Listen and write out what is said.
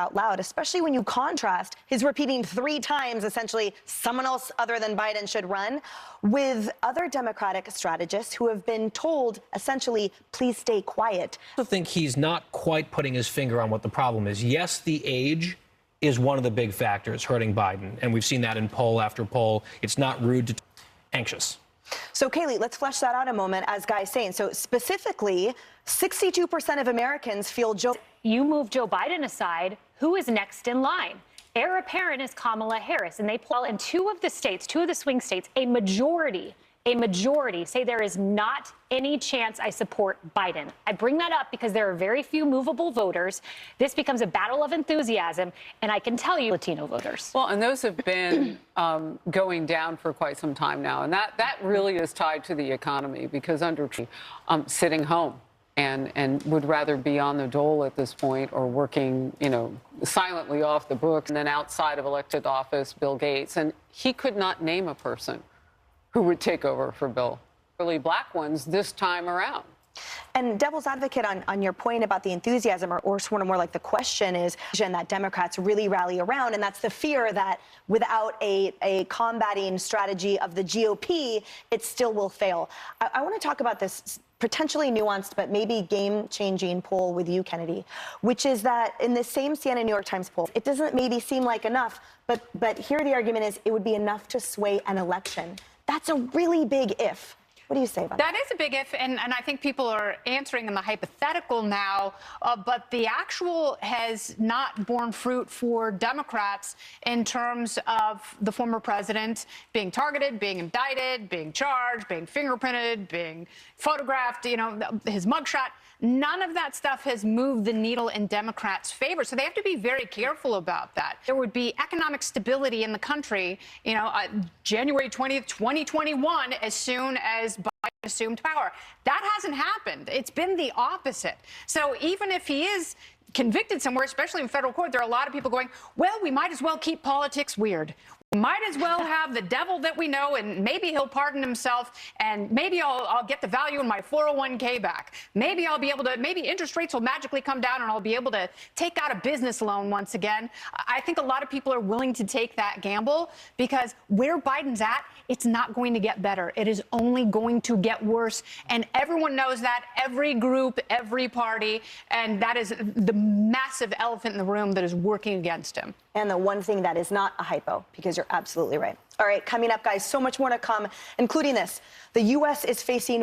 out loud, especially when you contrast his repeating 3 times, essentially, someone else other than Biden should run, with other Democratic strategists who have been told, essentially, please stay quiet. I think he's not quite putting his finger on what the problem is. Yes, the age is one of the big factors hurting Biden, and we've seen that in poll after poll. It's not rude to anxious. So, Kayleigh, let's flesh that out a moment, as Guy's saying. So, specifically, 62% of Americans feel You move Joe Biden aside, who is next in line? Heir apparent is Kamala Harris, and they poll in 2 of the states, 2 of the swing states, a majority say there is not any chance I support Biden. I bring that up because there are very few movable voters. This becomes a battle of enthusiasm, and I can tell you, Latino voters. Well, and those have been going down for quite some time now, and that really is tied to the economy, because under sitting home and would rather be on the dole at this point, or working, silently off the books. And then outside of elected office, Bill Gates, and he could not name a person who would take over for Bill. Really black ones this time around. And devil's advocate on your point about the enthusiasm, or sort of more like the question is that Democrats really rally around, and that's the fear that without a combating strategy of the GOP, it still will fail. I want to talk about this potentially nuanced but maybe game-changing poll with you, Kennedy, which is that in the same CNN New York Times poll, it doesn't maybe seem like enough, but here the argument is it would be enough to sway an election. That's a really big if. What do you say about that? That is a big if, and I think people are answering in the hypothetical now, but the actual has not borne fruit for Democrats in terms of the former president being targeted, being indicted, being charged, being fingerprinted, being photographed, his mugshot. None of that stuff has moved the needle in Democrats' favor. So they have to be very careful about that. There would be economic stability in the country, January 20th, 2021, as soon as Biden assumed power. That hasn't happened. It's been the opposite. So even if he is convicted somewhere, especially in federal court, there are a lot of people going, well, we might as well keep politics weird. We might as well have the devil that we know, and maybe he'll pardon himself, and maybe I'll get the value in my 401k back. Maybe I'll be able to, maybe interest rates will magically come down and I'll be able to take out a business loan once again. I think a lot of people are willing to take that gamble, because where Biden's at, it's not going to get better. It is only going to get worse. And everyone knows that, every group, every party, and that is the massive elephant in the room that is working against him. And the one thing that is not a hypo, because you're absolutely right. All right, coming up, guys, so much more to come, including this. The U.S. is facing